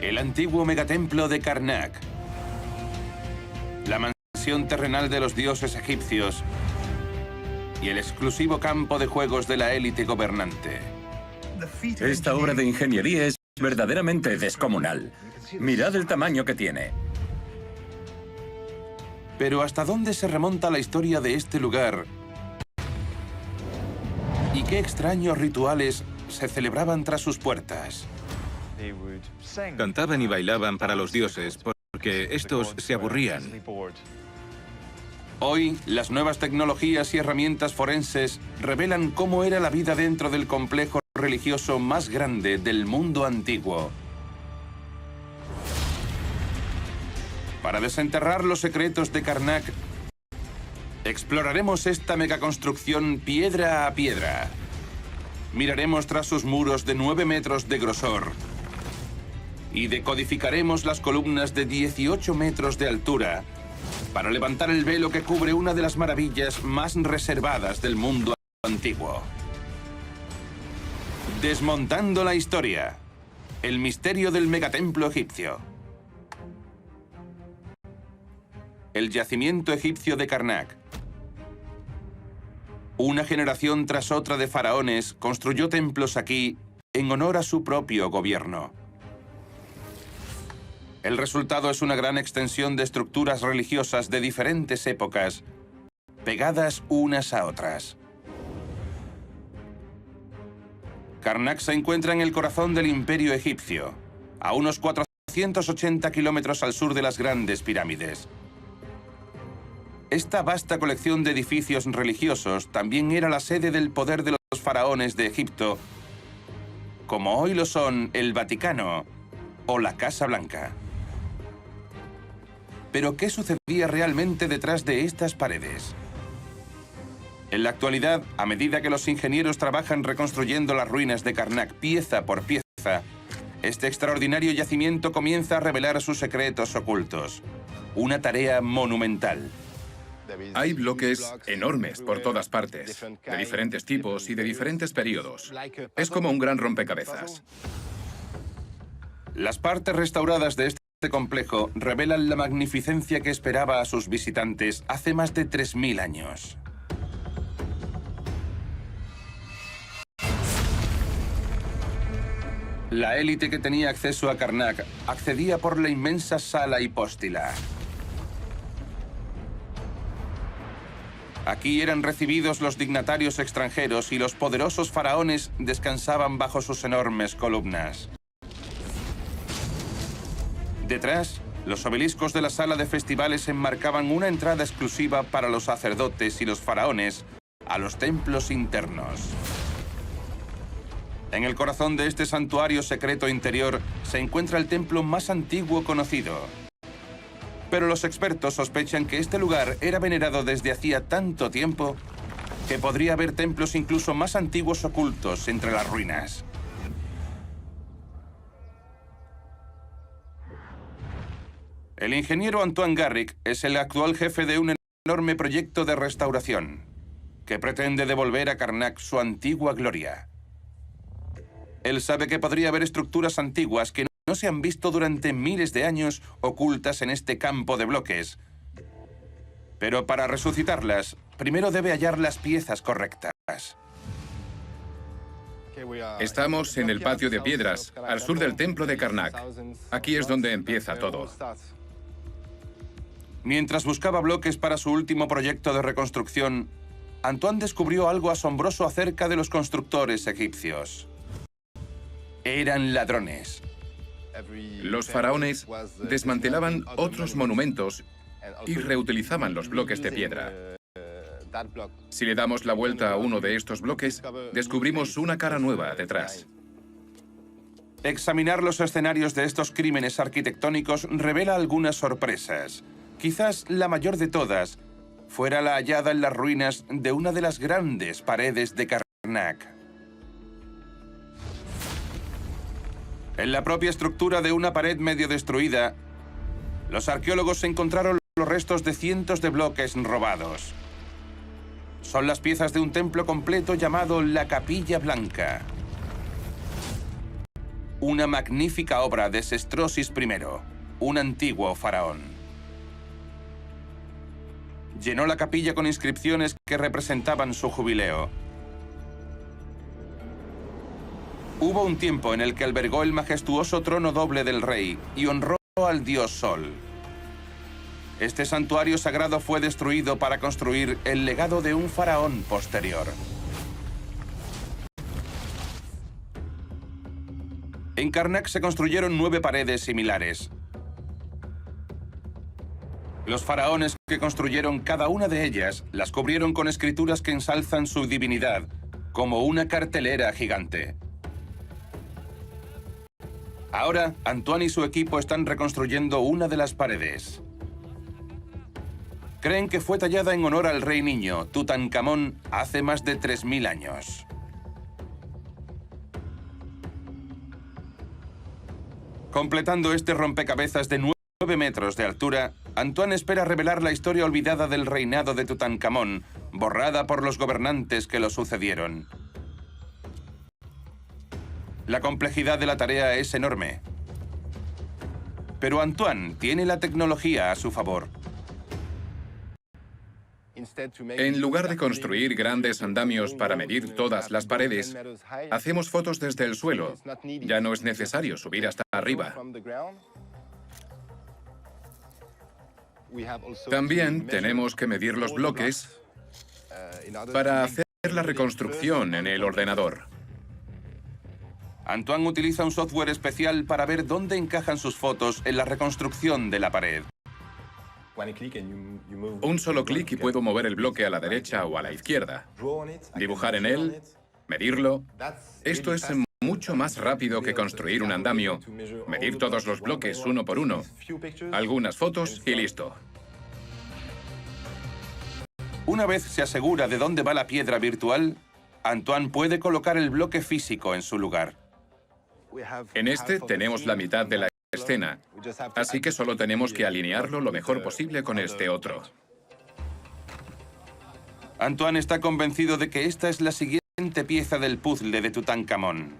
El antiguo megatemplo de Karnak. La mansión terrenal de los dioses egipcios. Y el exclusivo campo de juegos de la élite gobernante. Esta obra de ingeniería es verdaderamente descomunal. Mirad el tamaño que tiene. Pero ¿hasta dónde se remonta la historia de este lugar? ¿Y qué extraños rituales se celebraban tras sus puertas? Cantaban y bailaban para los dioses porque estos se aburrían. Hoy, las nuevas tecnologías y herramientas forenses revelan cómo era la vida dentro del complejo religioso más grande del mundo antiguo. Para desenterrar los secretos de Karnak, exploraremos esta megaconstrucción piedra a piedra. Miraremos tras sus muros de 9 metros de grosor y decodificaremos las columnas de 18 metros de altura para levantar el velo que cubre una de las maravillas más reservadas del mundo antiguo. Desmontando la historia. El misterio del megatemplo egipcio. El yacimiento egipcio de Karnak. Una generación tras otra de faraones construyó templos aquí en honor a su propio gobierno. El resultado es una gran extensión de estructuras religiosas de diferentes épocas, pegadas unas a otras. Karnak se encuentra en el corazón del imperio egipcio, a unos 480 kilómetros al sur de las grandes pirámides. Esta vasta colección de edificios religiosos también era la sede del poder de los faraones de Egipto, como hoy lo son el Vaticano o la Casa Blanca. Pero ¿qué sucedía realmente detrás de estas paredes? En la actualidad, a medida que los ingenieros trabajan reconstruyendo las ruinas de Karnak pieza por pieza, este extraordinario yacimiento comienza a revelar sus secretos ocultos. Una tarea monumental. Hay bloques enormes por todas partes, de diferentes tipos y de diferentes periodos. Es como un gran rompecabezas. Las partes restauradas de este complejo revelan la magnificencia que esperaba a sus visitantes hace más de 3000 años. La élite que tenía acceso a Karnak accedía por la inmensa sala hipóstila. Aquí eran recibidos los dignatarios extranjeros y los poderosos faraones descansaban bajo sus enormes columnas. Detrás, los obeliscos de la sala de festivales enmarcaban una entrada exclusiva para los sacerdotes y los faraones a los templos internos. En el corazón de este santuario secreto interior se encuentra el templo más antiguo conocido. Pero los expertos sospechan que este lugar era venerado desde hacía tanto tiempo que podría haber templos incluso más antiguos ocultos entre las ruinas. El ingeniero Antoine Garrick es el actual jefe de un enorme proyecto de restauración que pretende devolver a Karnak su antigua gloria. Él sabe que podría haber estructuras antiguas que no se han visto durante miles de años ocultas en este campo de bloques. Pero para resucitarlas, primero debe hallar las piezas correctas. Estamos en el patio de piedras, al sur del templo de Karnak. Aquí es donde empieza todo. Mientras buscaba bloques para su último proyecto de reconstrucción, Antoine descubrió algo asombroso acerca de los constructores egipcios. Eran ladrones. Los faraones desmantelaban otros monumentos y reutilizaban los bloques de piedra. Si le damos la vuelta a uno de estos bloques, descubrimos una cara nueva detrás. Examinar los escenarios de estos crímenes arquitectónicos revela algunas sorpresas. Quizás la mayor de todas fuera la hallada en las ruinas de una de las grandes paredes de Karnak. En la propia estructura de una pared medio destruida, los arqueólogos encontraron los restos de cientos de bloques robados. Son las piezas de un templo completo llamado la Capilla Blanca. una magnífica obra de Sestrosis I, un antiguo faraón. Llenó la capilla con inscripciones que representaban su jubileo. Hubo un tiempo en el que albergó el majestuoso trono doble del rey y honró al dios Sol. Este santuario sagrado fue destruido para construir el legado de un faraón posterior. En Karnak se construyeron 9 paredes similares. Los faraones que construyeron cada una de ellas las cubrieron con escrituras que ensalzan su divinidad, como una cartelera gigante. Ahora, Antoine y su equipo están reconstruyendo una de las paredes. Creen que fue tallada en honor al rey niño, Tutankamón, hace más de 3000 años. Completando este rompecabezas de 9 metros de altura, Antoine espera revelar la historia olvidada del reinado de Tutankamón, borrada por los gobernantes que lo sucedieron. La complejidad de la tarea es enorme. Pero Antoine tiene la tecnología a su favor. En lugar de construir grandes andamios para medir todas las paredes, hacemos fotos desde el suelo. Ya no es necesario subir hasta arriba. También tenemos que medir los bloques para hacer la reconstrucción en el ordenador. Antoine utiliza un software especial para ver dónde encajan sus fotos en la reconstrucción de la pared. Un solo clic y puedo mover el bloque a la derecha o a la izquierda. Dibujar en él, medirlo. Esto es mucho más rápido que construir un andamio. Medir todos los bloques uno por uno. Algunas fotos y listo. Una vez se asegura de dónde va la piedra virtual, Antoine puede colocar el bloque físico en su lugar. En este tenemos la mitad de la escena, así que solo tenemos que alinearlo lo mejor posible con este otro. Antoine está convencido de que esta es la siguiente pieza del puzzle de Tutankamón.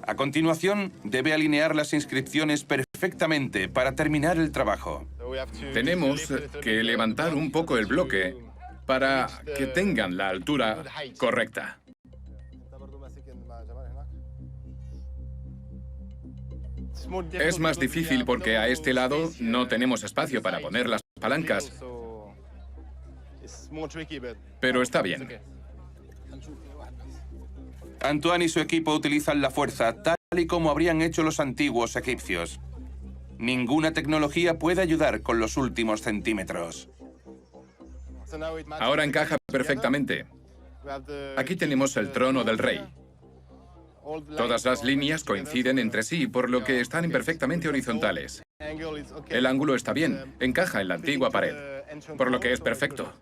A continuación, debe alinear las inscripciones perfectamente para terminar el trabajo. Tenemos que levantar un poco el bloque para que tengan la altura correcta. Es más difícil porque a este lado no tenemos espacio para poner las palancas, pero está bien. Antoine y su equipo utilizan la fuerza tal y como habrían hecho los antiguos egipcios. Ninguna tecnología puede ayudar con los últimos centímetros. Ahora encaja perfectamente. Aquí tenemos el trono del rey. Todas las líneas coinciden entre sí, por lo que están perfectamente horizontales. El ángulo está bien, encaja en la antigua pared, por lo que es perfecto.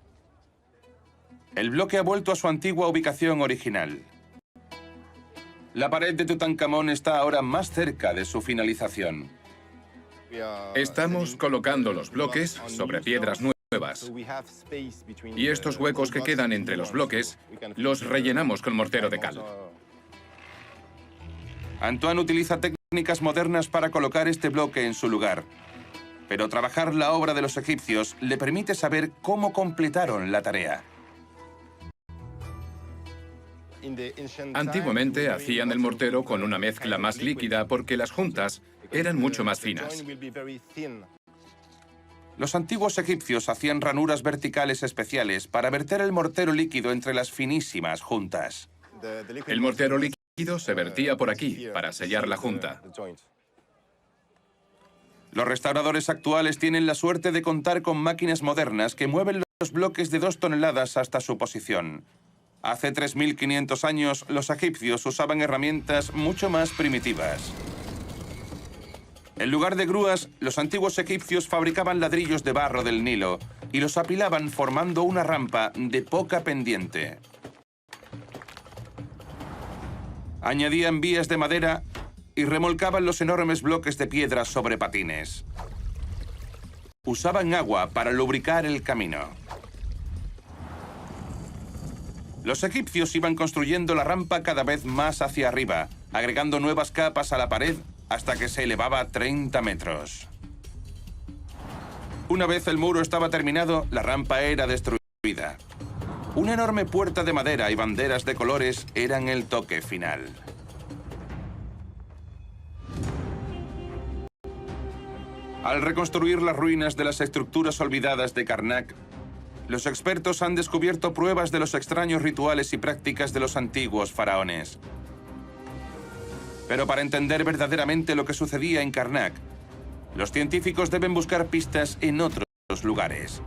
El bloque ha vuelto a su antigua ubicación original. La pared de Tutankamón está ahora más cerca de su finalización. Estamos colocando los bloques sobre piedras nuevas. Y estos huecos que quedan entre los bloques los rellenamos con mortero de cal. Antoine utiliza técnicas modernas para colocar este bloque en su lugar. Pero trabajar la obra de los egipcios le permite saber cómo completaron la tarea. Antiguamente hacían el mortero con una mezcla más líquida porque las juntas eran mucho más finas. Los antiguos egipcios hacían ranuras verticales especiales para verter el mortero líquido entre las finísimas juntas. El mortero líquido se vertía por aquí para sellar la junta. Los restauradores actuales tienen la suerte de contar con máquinas modernas que mueven los bloques de 2 toneladas hasta su posición. Hace 3500 años, los egipcios usaban herramientas mucho más primitivas. En lugar de grúas, los antiguos egipcios fabricaban ladrillos de barro del Nilo y los apilaban formando una rampa de poca pendiente. Añadían vías de madera y remolcaban los enormes bloques de piedra sobre patines. Usaban agua para lubricar el camino. Los egipcios iban construyendo la rampa cada vez más hacia arriba, agregando nuevas capas a la pared hasta que se elevaba 30 metros. Una vez el muro estaba terminado, la rampa era destruida. Una enorme puerta de madera y banderas de colores eran el toque final. Al reconstruir las ruinas de las estructuras olvidadas de Karnak, los expertos han descubierto pruebas de los extraños rituales y prácticas de los antiguos faraones. Pero para entender verdaderamente lo que sucedía en Karnak, los científicos deben buscar pistas en otros lugares.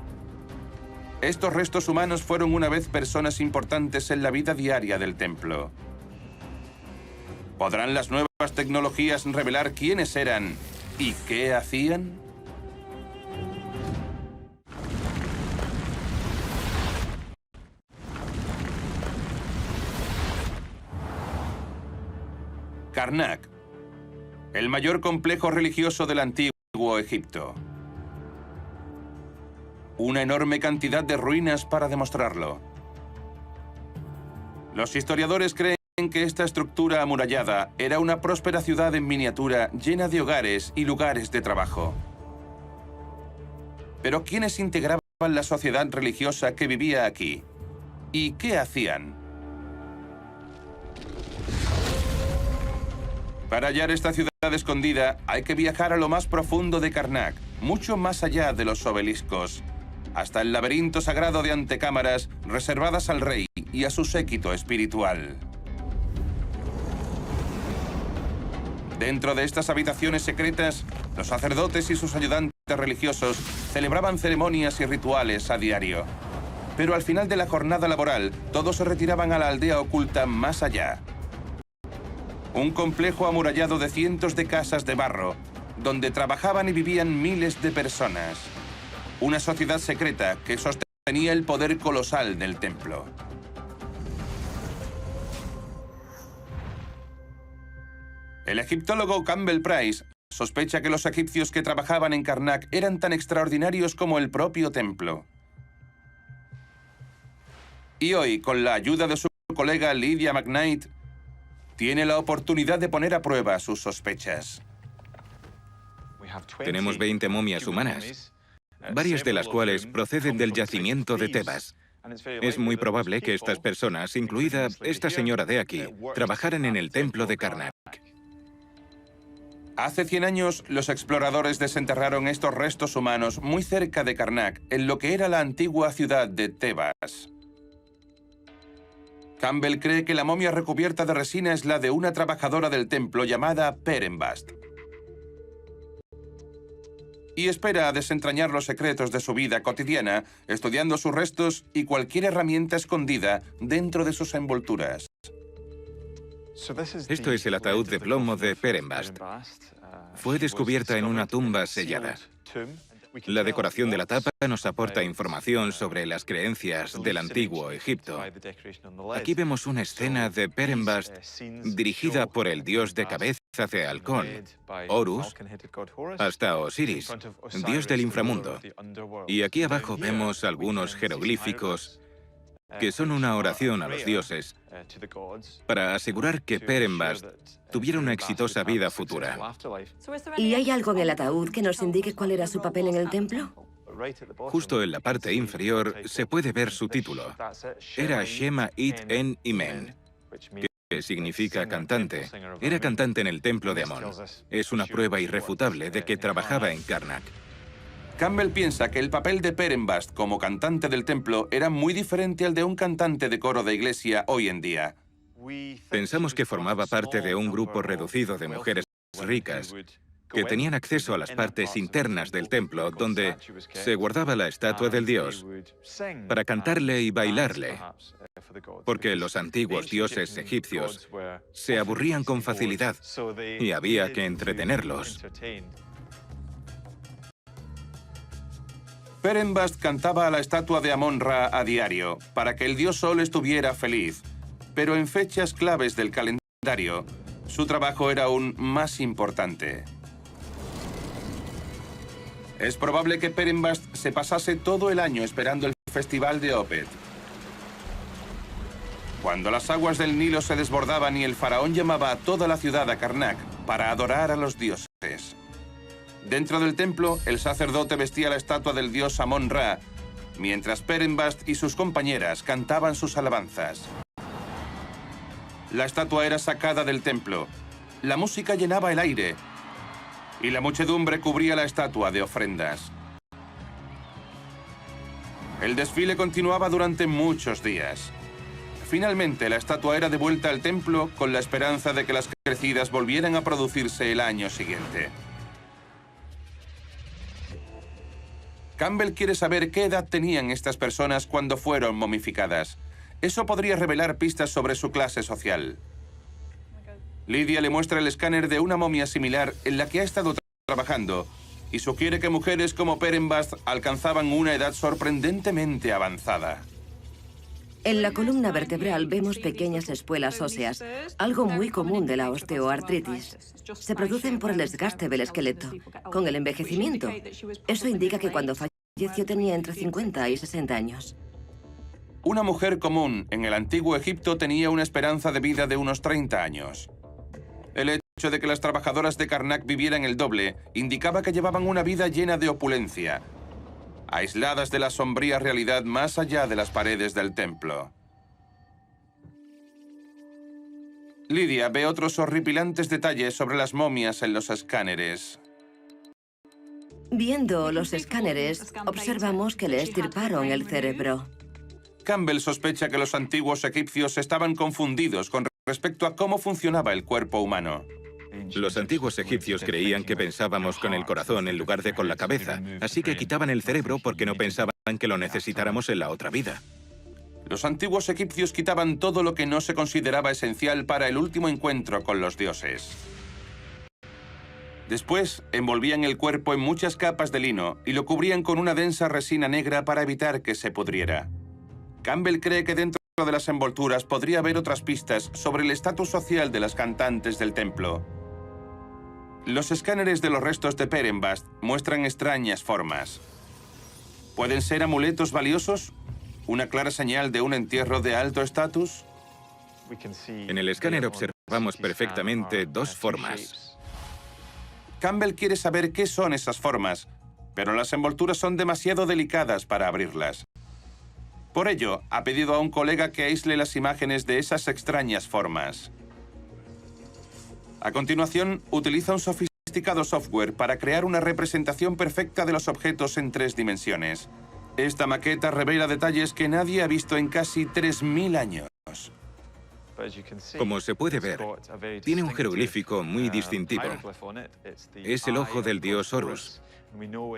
Estos restos humanos fueron una vez personas importantes en la vida diaria del templo. ¿Podrán las nuevas tecnologías revelar quiénes eran y qué hacían? Karnak, el mayor complejo religioso del antiguo Egipto. Una enorme cantidad de ruinas para demostrarlo. Los historiadores creen que esta estructura amurallada era una próspera ciudad en miniatura llena de hogares y lugares de trabajo. Pero ¿quiénes integraban la sociedad religiosa que vivía aquí? ¿Y qué hacían? Para hallar esta ciudad escondida, hay que viajar a lo más profundo de Karnak, mucho más allá de los obeliscos, hasta el laberinto sagrado de antecámaras reservadas al rey y a su séquito espiritual. Dentro de estas habitaciones secretas, los sacerdotes y sus ayudantes religiosos celebraban ceremonias y rituales a diario. Pero al final de la jornada laboral, todos se retiraban a la aldea oculta más allá. Un complejo amurallado de cientos de casas de barro, donde trabajaban y vivían miles de personas. Una sociedad secreta que sostenía el poder colosal del templo. El egiptólogo Campbell Price sospecha que los egipcios que trabajaban en Karnak eran tan extraordinarios como el propio templo. Y hoy, con la ayuda de su colega Lydia McKnight, tiene la oportunidad de poner a prueba sus sospechas. Tenemos 20 momias humanas, varias de las cuales proceden del yacimiento de Tebas. Es muy probable que estas personas, incluida esta señora de aquí, trabajaran en el templo de Karnak. Hace 100 años, los exploradores desenterraron estos restos humanos muy cerca de Karnak, en lo que era la antigua ciudad de Tebas. Campbell cree que la momia recubierta de resina es la de una trabajadora del templo llamada Perenbast. Y espera a desentrañar los secretos de su vida cotidiana, estudiando sus restos y cualquier herramienta escondida dentro de sus envolturas. Esto es el ataúd de plomo de Perenbast. Fue descubierta en una tumba sellada. La decoración de la tapa nos aporta información sobre las creencias del antiguo Egipto. Aquí vemos una escena de Perenbast dirigida por el dios de cabeza de halcón, Horus, hasta Osiris, dios del inframundo. Y aquí abajo vemos algunos jeroglíficos que son una oración a los dioses para asegurar que Perenbast tuviera una exitosa vida futura. ¿Y hay algo en el ataúd que nos indique cuál era su papel en el templo? Justo en la parte inferior se puede ver su título. Era Shema It En Imen, que significa cantante. Era cantante en el templo de Amón. Es una prueba irrefutable de que trabajaba en Karnak. Campbell piensa que el papel de Perenbast como cantante del templo era muy diferente al de un cantante de coro de iglesia hoy en día. Pensamos que formaba parte de un grupo reducido de mujeres ricas que tenían acceso a las partes internas del templo donde se guardaba la estatua del dios para cantarle y bailarle, porque los antiguos dioses egipcios se aburrían con facilidad y había que entretenerlos. Perenbast cantaba a la estatua de Amon-Ra a diario para que el dios Sol estuviera feliz, pero en fechas claves del calendario su trabajo era aún más importante. Es probable que Perenbast se pasase todo el año esperando el festival de Opet. Cuando las aguas del Nilo se desbordaban y el faraón llamaba a toda la ciudad a Karnak para adorar a los dioses. Dentro del templo, el sacerdote vestía la estatua del dios Amón-Ra, mientras Perenbast y sus compañeras cantaban sus alabanzas. La estatua era sacada del templo, la música llenaba el aire y la muchedumbre cubría la estatua de ofrendas. El desfile continuaba durante muchos días. Finalmente, la estatua era devuelta al templo con la esperanza de que las crecidas volvieran a producirse el año siguiente. Campbell quiere saber qué edad tenían estas personas cuando fueron momificadas. Eso podría revelar pistas sobre su clase social. Lydia le muestra el escáner de una momia similar en la que ha estado trabajando y sugiere que mujeres como Perenbast alcanzaban una edad sorprendentemente avanzada. En la columna vertebral vemos pequeñas espuelas óseas, algo muy común de la osteoartritis. Se producen por el desgaste del esqueleto, con el envejecimiento. Eso indica que cuando falleció tenía entre 50 y 60 años. Una mujer común en el antiguo Egipto tenía una esperanza de vida de unos 30 años. El hecho de que las trabajadoras de Karnak vivieran el doble indicaba que llevaban una vida llena de opulencia, aisladas de la sombría realidad más allá de las paredes del templo. Lydia ve otros horripilantes detalles sobre las momias en los escáneres. Viendo los escáneres, observamos que le extirparon el cerebro. Campbell sospecha que los antiguos egipcios estaban confundidos con respecto a cómo funcionaba el cuerpo humano. Los antiguos egipcios creían que pensábamos con el corazón en lugar de con la cabeza, así que quitaban el cerebro porque no pensaban que lo necesitáramos en la otra vida. Los antiguos egipcios quitaban todo lo que no se consideraba esencial para el último encuentro con los dioses. Después, envolvían el cuerpo en muchas capas de lino y lo cubrían con una densa resina negra para evitar que se pudriera. Campbell cree que dentro de las envolturas podría haber otras pistas sobre el estatus social de las cantantes del templo. Los escáneres de los restos de Perenbast muestran extrañas formas. ¿Pueden ser amuletos valiosos? ¿Una clara señal de un entierro de alto estatus? En el escáner observamos perfectamente dos formas. Campbell quiere saber qué son esas formas, pero las envolturas son demasiado delicadas para abrirlas. Por ello, ha pedido a un colega que aísle las imágenes de esas extrañas formas. A continuación, utiliza un sofisticado software para crear una representación perfecta de los objetos en 3 dimensiones. Esta maqueta revela detalles que nadie ha visto en casi 3000 años. Como se puede ver, tiene un jeroglífico muy distintivo. Es el ojo del dios Horus.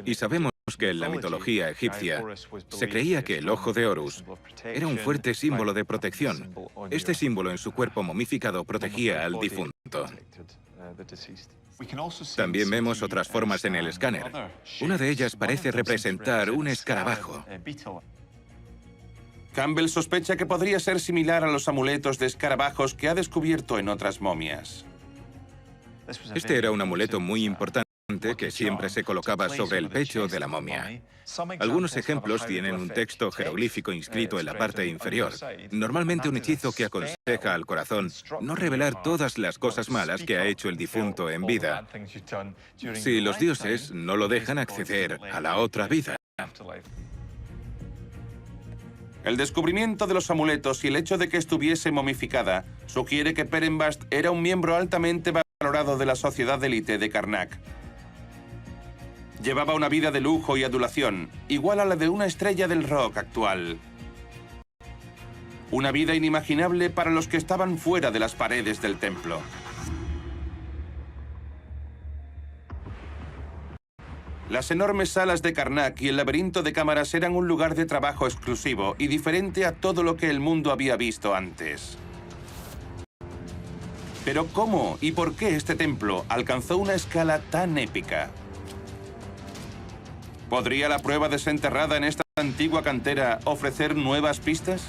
Y sabemos que en la mitología egipcia se creía que el ojo de Horus era un fuerte símbolo de protección. Este símbolo en su cuerpo momificado protegía al difunto. También vemos otras formas en el escáner. Una de ellas parece representar un escarabajo. Campbell sospecha que podría ser similar a los amuletos de escarabajos que ha descubierto en otras momias. Este era un amuleto muy importante que siempre se colocaba sobre el pecho de la momia. Algunos ejemplos tienen un texto jeroglífico inscrito en la parte inferior, normalmente un hechizo que aconseja al corazón no revelar todas las cosas malas que ha hecho el difunto en vida, si los dioses no lo dejan acceder a la otra vida. El descubrimiento de los amuletos y el hecho de que estuviese momificada sugiere que Perenbast era un miembro altamente valorado de la sociedad de élite de Karnak. Llevaba una vida de lujo y adulación, igual a la de una estrella del rock actual. Una vida inimaginable para los que estaban fuera de las paredes del templo. Las enormes salas de Karnak y el laberinto de cámaras eran un lugar de trabajo exclusivo y diferente a todo lo que el mundo había visto antes. Pero ¿cómo y por qué este templo alcanzó una escala tan épica? ¿Podría la prueba desenterrada en esta antigua cantera ofrecer nuevas pistas?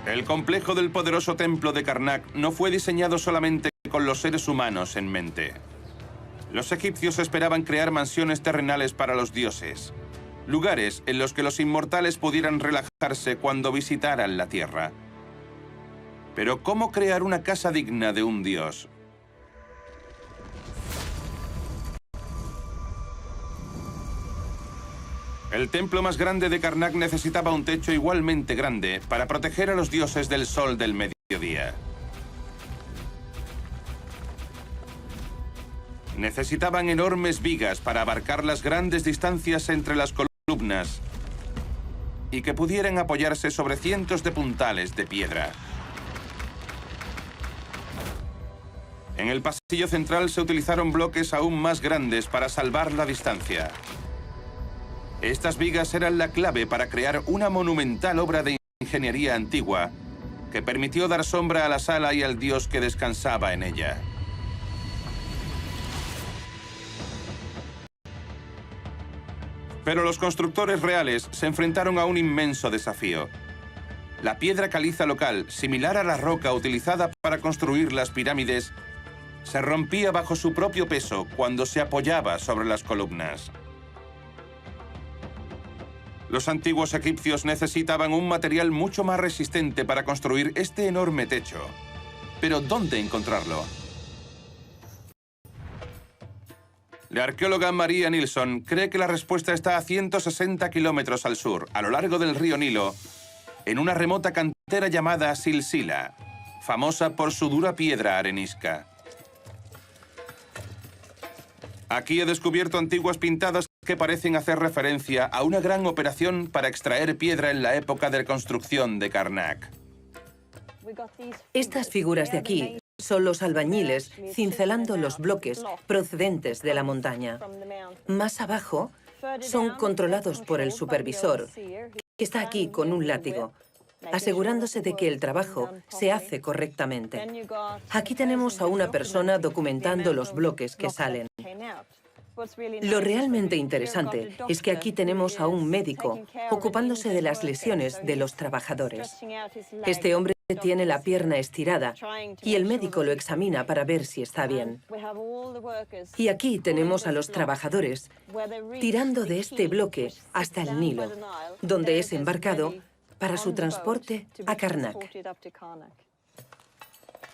El complejo del poderoso templo de Karnak no fue diseñado solamente con los seres humanos en mente. Los egipcios esperaban crear mansiones terrenales para los dioses, lugares en los que los inmortales pudieran relajarse cuando visitaran la tierra. Pero ¿cómo crear una casa digna de un dios? El templo más grande de Karnak necesitaba un techo igualmente grande para proteger a los dioses del sol del mediodía. Necesitaban enormes vigas para abarcar las grandes distancias entre las columnas y que pudieran apoyarse sobre cientos de puntales de piedra. En el pasillo central se utilizaron bloques aún más grandes para salvar la distancia. Estas vigas eran la clave para crear una monumental obra de ingeniería antigua que permitió dar sombra a la sala y al dios que descansaba en ella. Pero los constructores reales se enfrentaron a un inmenso desafío. La piedra caliza local, similar a la roca utilizada para construir las pirámides, se rompía bajo su propio peso cuando se apoyaba sobre las columnas. Los antiguos egipcios necesitaban un material mucho más resistente para construir este enorme techo. Pero ¿dónde encontrarlo? La arqueóloga Maria Nilsson cree que la respuesta está a 160 kilómetros al sur, a lo largo del río Nilo, en una remota cantera llamada Silsila, famosa por su dura piedra arenisca. Aquí he descubierto antiguas pintadas que parecen hacer referencia a una gran operación para extraer piedra en la época de construcción de Karnak. Estas figuras de aquí son los albañiles cincelando los bloques procedentes de la montaña. Más abajo son controlados por el supervisor, que está aquí con un látigo, asegurándose de que el trabajo se hace correctamente. Aquí tenemos a una persona documentando los bloques que salen. Lo realmente interesante es que aquí tenemos a un médico ocupándose de las lesiones de los trabajadores. Este hombre tiene la pierna estirada y el médico lo examina para ver si está bien. Y aquí tenemos a los trabajadores tirando de este bloque hasta el Nilo, donde es embarcado para su transporte a Karnak.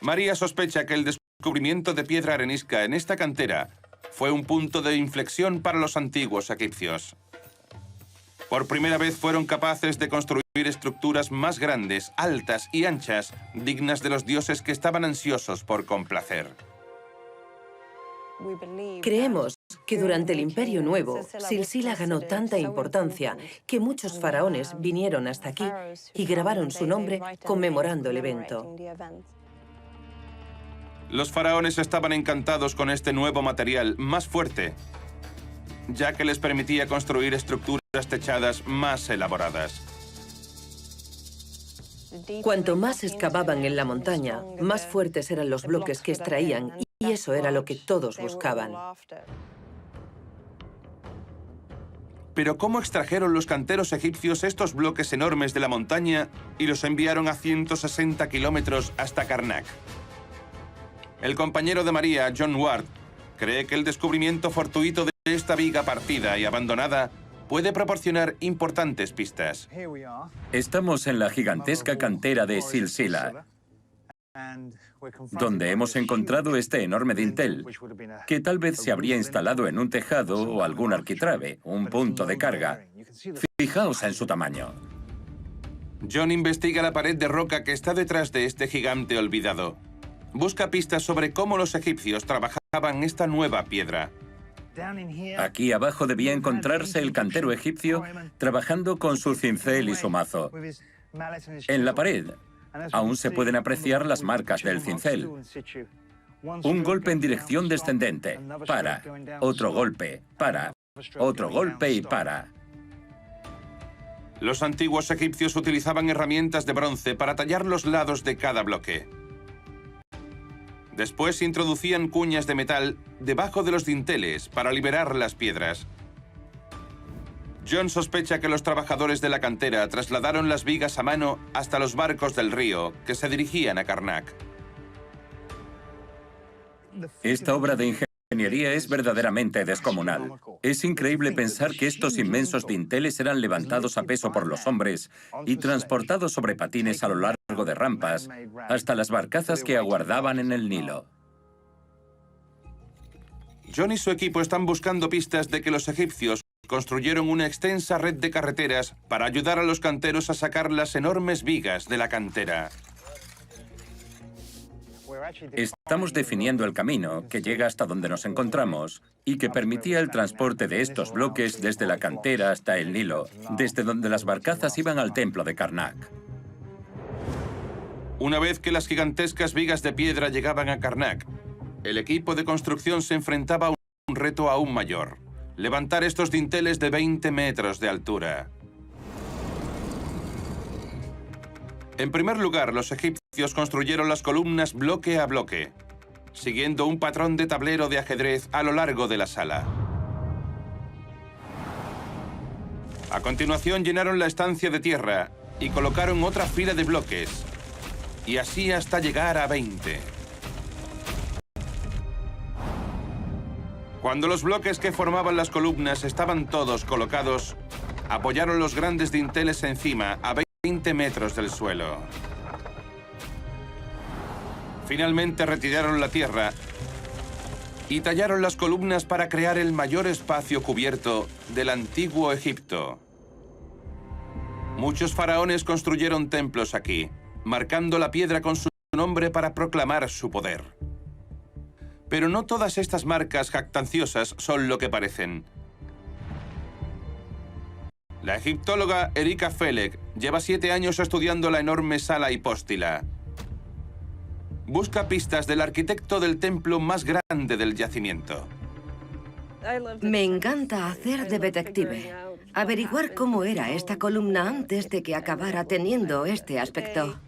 María sospecha que el descubrimiento de piedra arenisca en esta cantera fue un punto de inflexión para los antiguos egipcios. Por primera vez fueron capaces de construir estructuras más grandes, altas y anchas, dignas de los dioses que estaban ansiosos por complacer. Creemos que durante el Imperio Nuevo, Silsila ganó tanta importancia que muchos faraones vinieron hasta aquí y grabaron su nombre conmemorando el evento. Los faraones estaban encantados con este nuevo material más fuerte, ya que les permitía construir estructuras techadas más elaboradas. Cuanto más excavaban en la montaña, más fuertes eran los bloques que extraían, y eso era lo que todos buscaban. Pero ¿cómo extrajeron los canteros egipcios estos bloques enormes de la montaña y los enviaron a 160 kilómetros hasta Karnak? El compañero de María, John Ward, cree que el descubrimiento fortuito de esta viga partida y abandonada puede proporcionar importantes pistas. Estamos en la gigantesca cantera de Silsila, donde hemos encontrado este enorme dintel, que tal vez se habría instalado en un tejado o algún arquitrabe, un punto de carga. Fijaos en su tamaño. John investiga la pared de roca que está detrás de este gigante olvidado. Busca pistas sobre cómo los egipcios trabajaban esta nueva piedra. Aquí abajo debía encontrarse el cantero egipcio trabajando con su cincel y su mazo. En la pared aún se pueden apreciar las marcas del cincel. Un golpe en dirección descendente, para, otro golpe, para, otro golpe y para. Los antiguos egipcios utilizaban herramientas de bronce para tallar los lados de cada bloque. Después introducían cuñas de metal debajo de los dinteles para liberar las piedras. John sospecha que los trabajadores de la cantera trasladaron las vigas a mano hasta los barcos del río que se dirigían a Karnak. Esta obra de ingeniería es verdaderamente descomunal. Es increíble pensar que estos inmensos dinteles eran levantados a peso por los hombres y transportados sobre patines a lo largo de rampas hasta las barcazas que aguardaban en el Nilo. John y su equipo están buscando pistas de que los egipcios construyeron una extensa red de carreteras para ayudar a los canteros a sacar las enormes vigas de la cantera. Estamos definiendo el camino que llega hasta donde nos encontramos y que permitía el transporte de estos bloques desde la cantera hasta el Nilo, desde donde las barcazas iban al templo de Karnak. Una vez que las gigantescas vigas de piedra llegaban a Karnak, el equipo de construcción se enfrentaba a un reto aún mayor: levantar estos dinteles de 20 metros de altura. En primer lugar, los egipcios construyeron las columnas bloque a bloque, siguiendo un patrón de tablero de ajedrez a lo largo de la sala. A continuación, llenaron la estancia de tierra y colocaron otra fila de bloques, y así hasta llegar a 20. Cuando los bloques que formaban las columnas estaban todos colocados, apoyaron los grandes dinteles encima a 20 metros del suelo. Finalmente retiraron la tierra y tallaron las columnas para crear el mayor espacio cubierto del antiguo Egipto. Muchos faraones construyeron templos aquí, marcando la piedra con su nombre para proclamar su poder. Pero no todas estas marcas jactanciosas son lo que parecen. La egiptóloga Erika Felek lleva 7 años estudiando la enorme sala hipóstila. Busca pistas del arquitecto del templo más grande del yacimiento. Me encanta hacer de detective. Averiguar cómo era esta columna antes de que acabara teniendo este aspecto.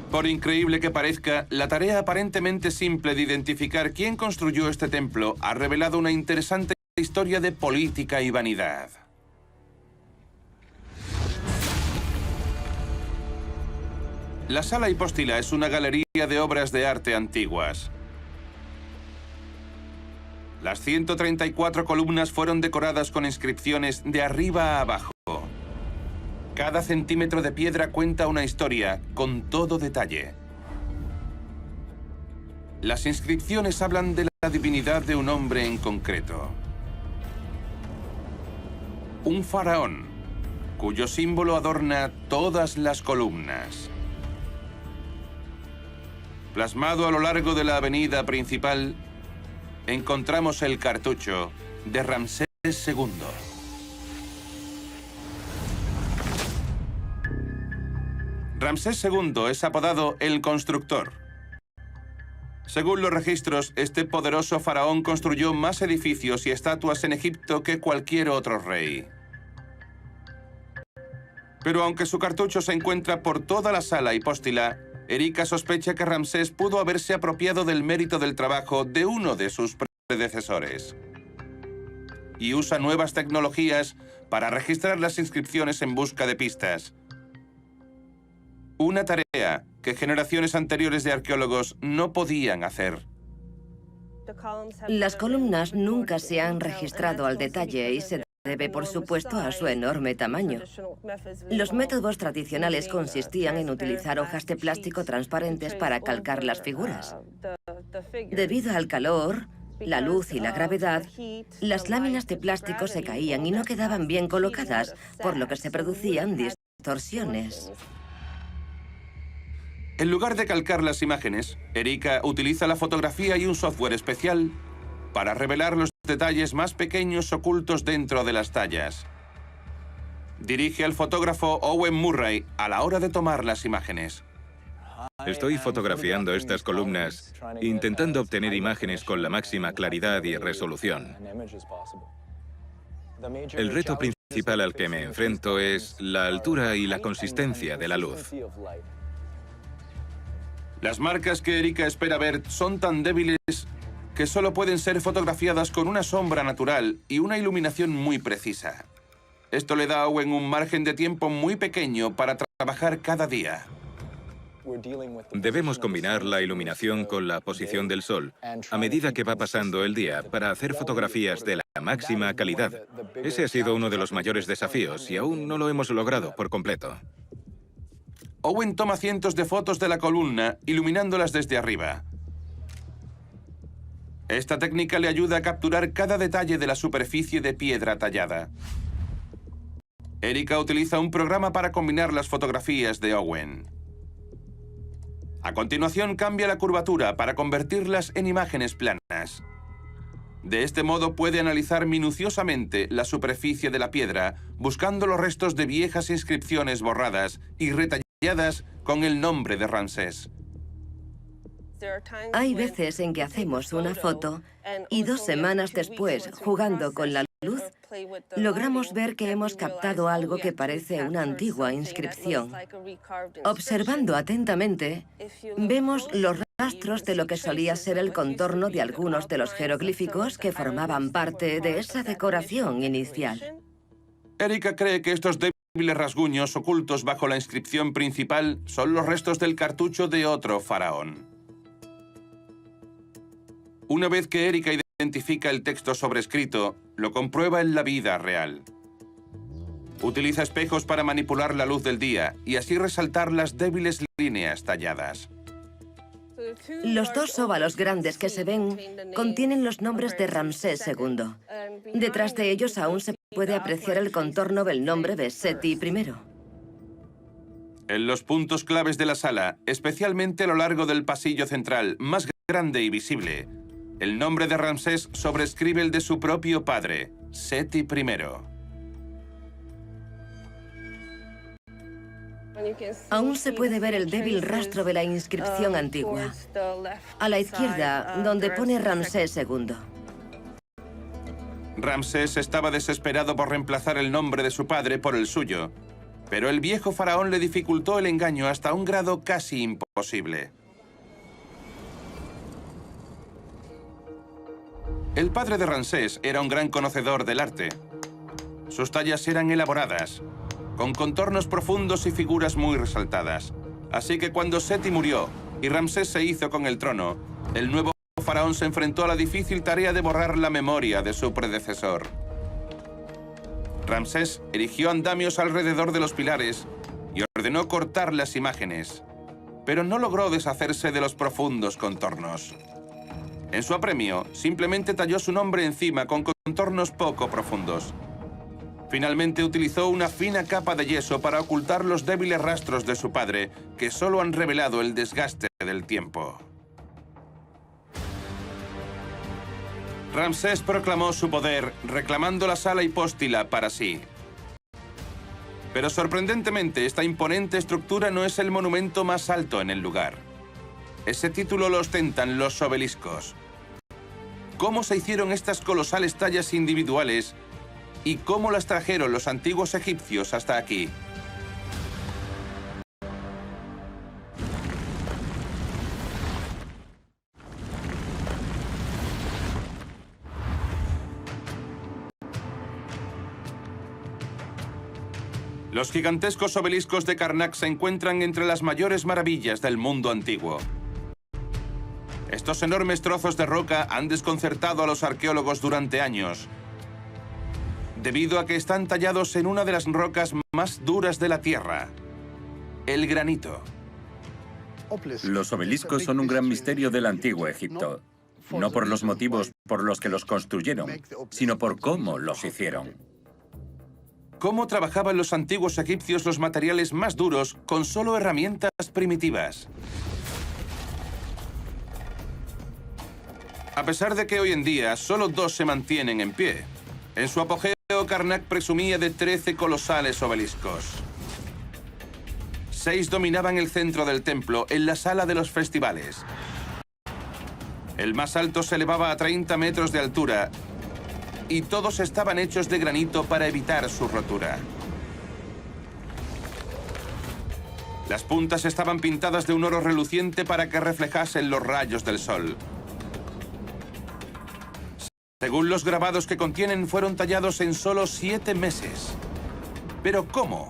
Por increíble que parezca, la tarea aparentemente simple de identificar quién construyó este templo ha revelado una interesante historia de política y vanidad. La sala hipóstila es una galería de obras de arte antiguas. Las 134 columnas fueron decoradas con inscripciones de arriba a abajo. Cada centímetro de piedra cuenta una historia con todo detalle. Las inscripciones hablan de la divinidad de un hombre en concreto. Un faraón, cuyo símbolo adorna todas las columnas. Plasmado a lo largo de la avenida principal, encontramos el cartucho de Ramsés II. Ramsés II es apodado el Constructor. Según los registros, este poderoso faraón construyó más edificios y estatuas en Egipto que cualquier otro rey. Pero aunque su cartucho se encuentra por toda la sala hipóstila, Erika sospecha que Ramsés pudo haberse apropiado del mérito del trabajo de uno de sus predecesores. Y usa nuevas tecnologías para registrar las inscripciones en busca de pistas. Una tarea que generaciones anteriores de arqueólogos no podían hacer. Las columnas nunca se han registrado al detalle y se debe, por supuesto, a su enorme tamaño. Los métodos tradicionales consistían en utilizar hojas de plástico transparentes para calcar las figuras. Debido al calor, la luz y la gravedad, las láminas de plástico se caían y no quedaban bien colocadas, por lo que se producían distorsiones. En lugar de calcar las imágenes, Erika utiliza la fotografía y un software especial para revelar los detalles más pequeños ocultos dentro de las tallas. Dirige al fotógrafo Owen Murray a la hora de tomar las imágenes. Estoy fotografiando estas columnas, intentando obtener imágenes con la máxima claridad y resolución. El reto principal al que me enfrento es la altura y la consistencia de la luz. Las marcas que Erika espera ver son tan débiles que solo pueden ser fotografiadas con una sombra natural y una iluminación muy precisa. Esto le da a Owen un margen de tiempo muy pequeño para trabajar cada día. Debemos combinar la iluminación con la posición del sol a medida que va pasando el día para hacer fotografías de la máxima calidad. Ese ha sido uno de los mayores desafíos y aún no lo hemos logrado por completo. Owen toma cientos de fotos de la columna, iluminándolas desde arriba. Esta técnica le ayuda a capturar cada detalle de la superficie de piedra tallada. Erika utiliza un programa para combinar las fotografías de Owen. A continuación cambia la curvatura para convertirlas en imágenes planas. De este modo puede analizar minuciosamente la superficie de la piedra, buscando los restos de viejas inscripciones borradas y retalladas con el nombre de Ramsés. Hay veces en que hacemos una foto y 2 semanas después, jugando con la luz, logramos ver que hemos captado algo que parece una antigua inscripción. Observando atentamente, vemos los rastros de lo que solía ser el contorno de algunos de los jeroglíficos que formaban parte de esa decoración inicial. Erika cree que estos débiles rasguños ocultos bajo la inscripción principal son los restos del cartucho de otro faraón. Una vez que Erika identifica el texto sobrescrito, lo comprueba en la vida real. Utiliza espejos para manipular la luz del día y así resaltar las débiles líneas talladas. Los 2 óvalos grandes que se ven contienen los nombres de Ramsés II. Detrás de ellos aún se puede apreciar el contorno del nombre de Seti I. En los puntos claves de la sala, especialmente a lo largo del pasillo central, más grande y visible, el nombre de Ramsés sobrescribe el de su propio padre, Seti I. Aún se puede ver el débil rastro de la inscripción antigua, a la izquierda, donde pone Ramsés II. Ramsés estaba desesperado por reemplazar el nombre de su padre por el suyo, pero el viejo faraón le dificultó el engaño hasta un grado casi imposible. El padre de Ramsés era un gran conocedor del arte. Sus tallas eran elaboradas, con contornos profundos y figuras muy resaltadas. Así que cuando Seti murió y Ramsés se hizo con el trono, el nuevo faraón se enfrentó a la difícil tarea de borrar la memoria de su predecesor. Ramsés erigió andamios alrededor de los pilares y ordenó cortar las imágenes, pero no logró deshacerse de los profundos contornos. En su apremio, simplemente talló su nombre encima con contornos poco profundos. Finalmente utilizó una fina capa de yeso para ocultar los débiles rastros de su padre, que solo han revelado el desgaste del tiempo. Ramsés proclamó su poder, reclamando la sala hipóstila para sí. Pero sorprendentemente, esta imponente estructura no es el monumento más alto en el lugar. Ese título lo ostentan los obeliscos. ¿Cómo se hicieron estas colosales tallas individuales y cómo las trajeron los antiguos egipcios hasta aquí? Los gigantescos obeliscos de Karnak se encuentran entre las mayores maravillas del mundo antiguo. Estos enormes trozos de roca han desconcertado a los arqueólogos durante años, debido a que están tallados en una de las rocas más duras de la Tierra, el granito. Los obeliscos son un gran misterio del antiguo Egipto, no por los motivos por los que los construyeron, sino por cómo los hicieron. ¿Cómo trabajaban los antiguos egipcios los materiales más duros con solo herramientas primitivas? A pesar de que hoy en día solo 2 se mantienen en pie, en su apogeo Karnak presumía de 13 colosales obeliscos. 6 dominaban el centro del templo, en la sala de los festivales. El más alto se elevaba a 30 metros de altura y todos estaban hechos de granito para evitar su rotura. Las puntas estaban pintadas de un oro reluciente para que reflejasen los rayos del sol. Según los grabados que contienen, fueron tallados en solo 7 meses. ¿Pero cómo?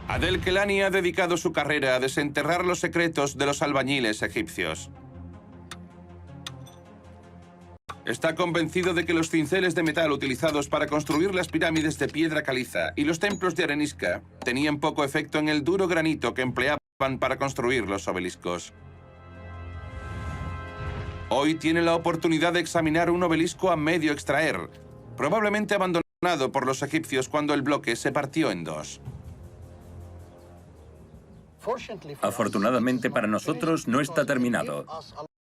Adel Kelani ha dedicado su carrera a desenterrar los secretos de los albañiles egipcios. Está convencido de que los cinceles de metal utilizados para construir las pirámides de piedra caliza y los templos de arenisca tenían poco efecto en el duro granito que empleaban para construir los obeliscos. Hoy tiene la oportunidad de examinar un obelisco a medio extraer, probablemente abandonado por los egipcios cuando el bloque se partió en dos. Afortunadamente para nosotros no está terminado,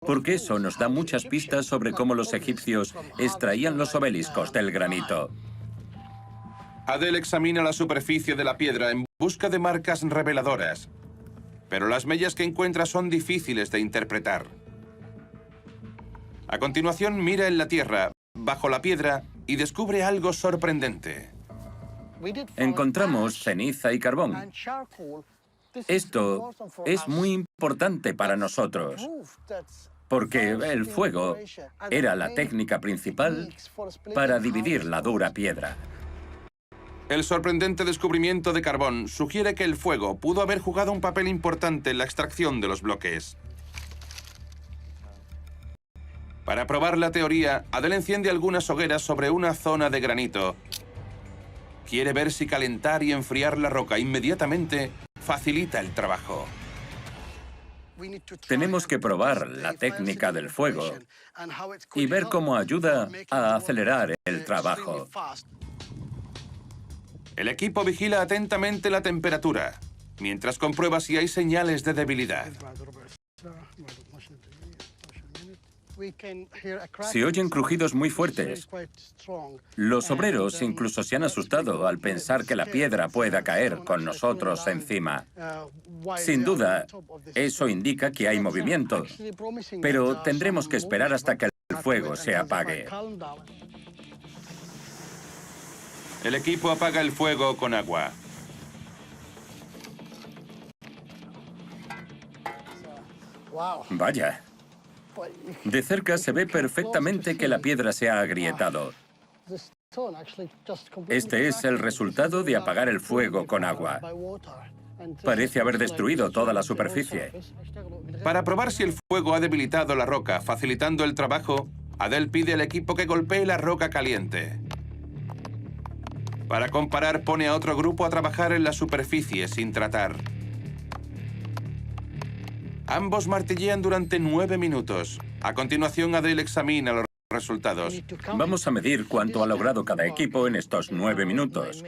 porque eso nos da muchas pistas sobre cómo los egipcios extraían los obeliscos del granito. Adel examina la superficie de la piedra en busca de marcas reveladoras, pero las mellas que encuentra son difíciles de interpretar. A continuación mira en la tierra, bajo la piedra, y descubre algo sorprendente. Encontramos ceniza y carbón. Esto es muy importante para nosotros, porque el fuego era la técnica principal para dividir la dura piedra. El sorprendente descubrimiento de carbón sugiere que el fuego pudo haber jugado un papel importante en la extracción de los bloques. Para probar la teoría, Adel enciende algunas hogueras sobre una zona de granito. Quiere ver si calentar y enfriar la roca inmediatamente facilita el trabajo. Tenemos que probar la técnica del fuego y ver cómo ayuda a acelerar el trabajo. El equipo vigila atentamente la temperatura, mientras comprueba si hay señales de debilidad. Se oyen crujidos muy fuertes. Los obreros incluso se han asustado al pensar que la piedra pueda caer con nosotros encima. Sin duda, eso indica que hay movimiento, pero tendremos que esperar hasta que el fuego se apague. El equipo apaga el fuego con agua. Vaya. De cerca se ve perfectamente que la piedra se ha agrietado. Este es el resultado de apagar el fuego con agua. Parece haber destruido toda la superficie. Para probar si el fuego ha debilitado la roca, facilitando el trabajo, Adel pide al equipo que golpee la roca caliente. Para comparar, pone a otro grupo a trabajar en la superficie sin tratar. Ambos martillean durante 9 minutos. A continuación, Adel examina los resultados. Vamos a medir cuánto ha logrado cada equipo en estos 9 minutos.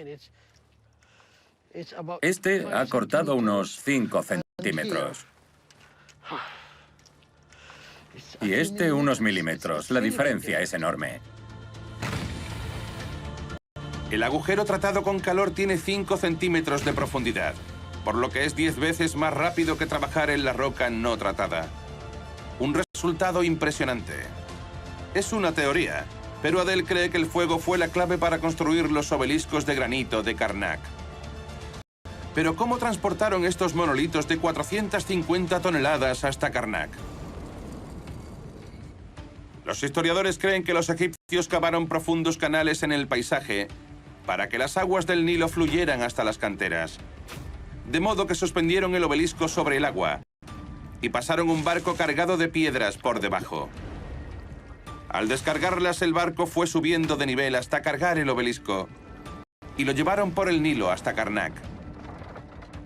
Este ha cortado unos 5 centímetros. Y este unos milímetros. La diferencia es enorme. El agujero tratado con calor tiene 5 centímetros de profundidad, por lo que es 10 veces más rápido que trabajar en la roca no tratada. Un resultado impresionante. Es una teoría, pero Adel cree que el fuego fue la clave para construir los obeliscos de granito de Karnak. Pero ¿cómo transportaron estos monolitos de 450 toneladas hasta Karnak? Los historiadores creen que los egipcios cavaron profundos canales en el paisaje para que las aguas del Nilo fluyeran hasta las canteras. De modo que suspendieron el obelisco sobre el agua y pasaron un barco cargado de piedras por debajo. Al descargarlas, el barco fue subiendo de nivel hasta cargar el obelisco y lo llevaron por el Nilo hasta Karnak.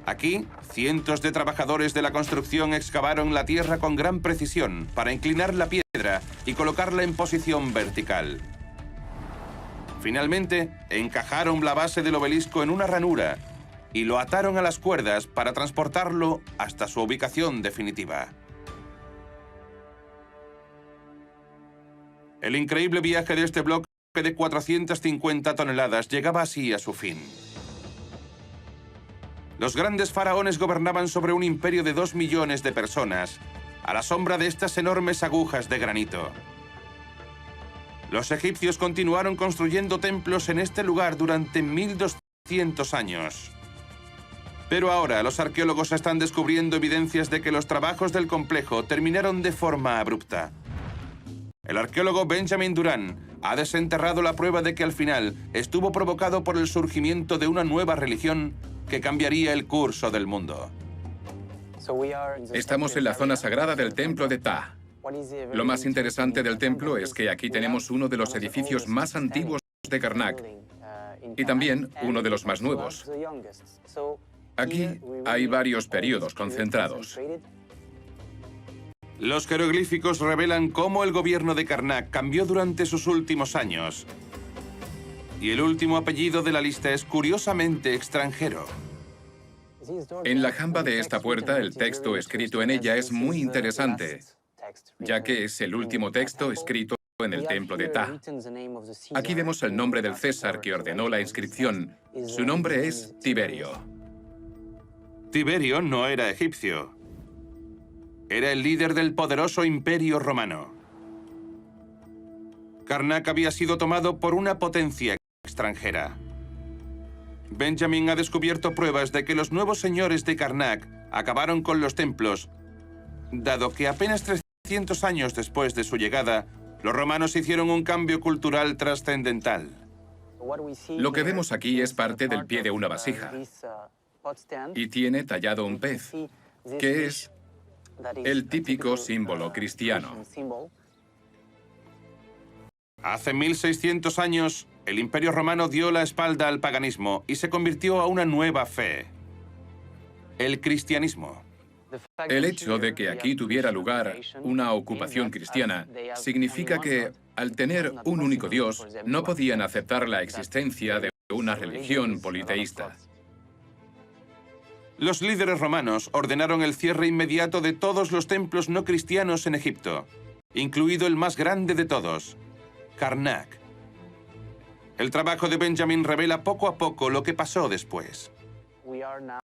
Aquí, cientos de trabajadores de la construcción excavaron la tierra con gran precisión para inclinar la piedra y colocarla en posición vertical. Finalmente, encajaron la base del obelisco en una ranura y lo ataron a las cuerdas para transportarlo hasta su ubicación definitiva. El increíble viaje de este bloque de 450 toneladas llegaba así a su fin. Los grandes faraones gobernaban sobre un imperio de 2 millones de personas, a la sombra de estas enormes agujas de granito. Los egipcios continuaron construyendo templos en este lugar durante 1200 años. Pero ahora los arqueólogos están descubriendo evidencias de que los trabajos del complejo terminaron de forma abrupta. El arqueólogo Benjamin Durán ha desenterrado la prueba de que al final estuvo provocado por el surgimiento de una nueva religión que cambiaría el curso del mundo. Estamos en la zona sagrada del templo de Ptah. Lo más interesante del templo es que aquí tenemos uno de los edificios más antiguos de Karnak y también uno de los más nuevos. Aquí hay varios periodos concentrados. Los jeroglíficos revelan cómo el gobierno de Karnak cambió durante sus últimos años. Y el último apellido de la lista es curiosamente extranjero. En la jamba de esta puerta, el texto escrito en ella es muy interesante, ya que es el último texto escrito en el templo de Ptah. Aquí vemos el nombre del César que ordenó la inscripción. Su nombre es Tiberio. Tiberio no era egipcio. Era el líder del poderoso imperio romano. Karnak había sido tomado por una potencia extranjera. Benjamin ha descubierto pruebas de que los nuevos señores de Karnak acabaron con los templos, dado que apenas 300 años después de su llegada, los romanos hicieron un cambio cultural trascendental. Lo que vemos aquí es parte del pie de una vasija y tiene tallado un pez, que es el típico símbolo cristiano. Hace 1600 años, el Imperio Romano dio la espalda al paganismo y se convirtió a una nueva fe, el cristianismo. El hecho de que aquí tuviera lugar una ocupación cristiana significa que, al tener un único Dios, no podían aceptar la existencia de una religión politeísta. Los líderes romanos ordenaron el cierre inmediato de todos los templos no cristianos en Egipto, incluido el más grande de todos, Karnak. El trabajo de Benjamin revela poco a poco lo que pasó después.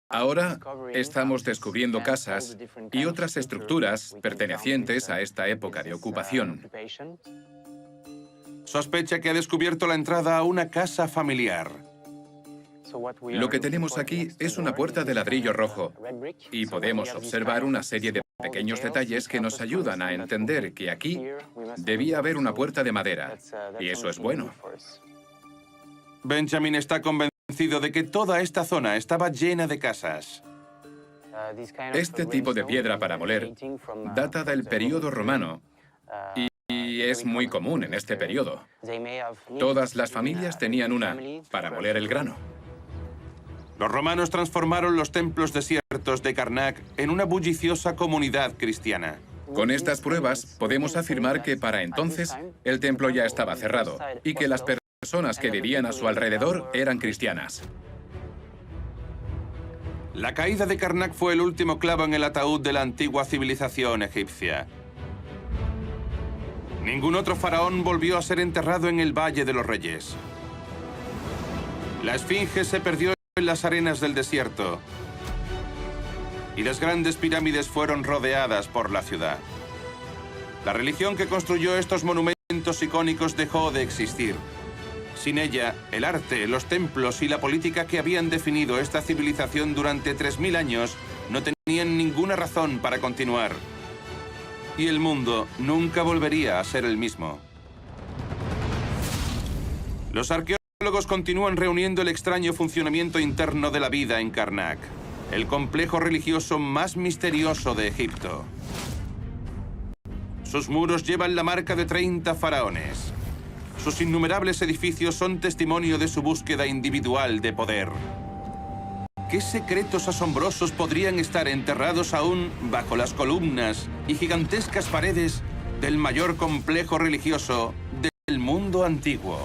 Ahora estamos descubriendo casas y otras estructuras pertenecientes a esta época de ocupación. Sospecha que ha descubierto la entrada a una casa familiar. Lo que tenemos aquí es una puerta de ladrillo rojo y podemos observar una serie de pequeños detalles que nos ayudan a entender que aquí debía haber una puerta de madera, y eso es bueno. Benjamin está convencido de que toda esta zona estaba llena de casas. Este tipo de piedra para moler data del periodo romano y es muy común en este periodo. Todas las familias tenían una para moler el grano. Los romanos transformaron los templos desiertos de Karnak en una bulliciosa comunidad cristiana. Con estas pruebas podemos afirmar que para entonces el templo ya estaba cerrado y que las personas que vivían a su alrededor eran cristianas. La caída de Karnak fue el último clavo en el ataúd de la antigua civilización egipcia. Ningún otro faraón volvió a ser enterrado en el Valle de los Reyes. La Esfinge se perdió en las arenas del desierto y las grandes pirámides fueron rodeadas por la ciudad. La religión que construyó estos monumentos icónicos dejó de existir. Sin ella, el arte, los templos y la política que habían definido esta civilización durante 3000 años no tenían ninguna razón para continuar. Y el mundo nunca volvería a ser el mismo. Los arqueólogos continúan reuniendo el extraño funcionamiento interno de la vida en Karnak, el complejo religioso más misterioso de Egipto. Sus muros llevan la marca de 30 faraones. Sus innumerables edificios son testimonio de su búsqueda individual de poder. ¿Qué secretos asombrosos podrían estar enterrados aún bajo las columnas y gigantescas paredes del mayor complejo religioso del mundo antiguo?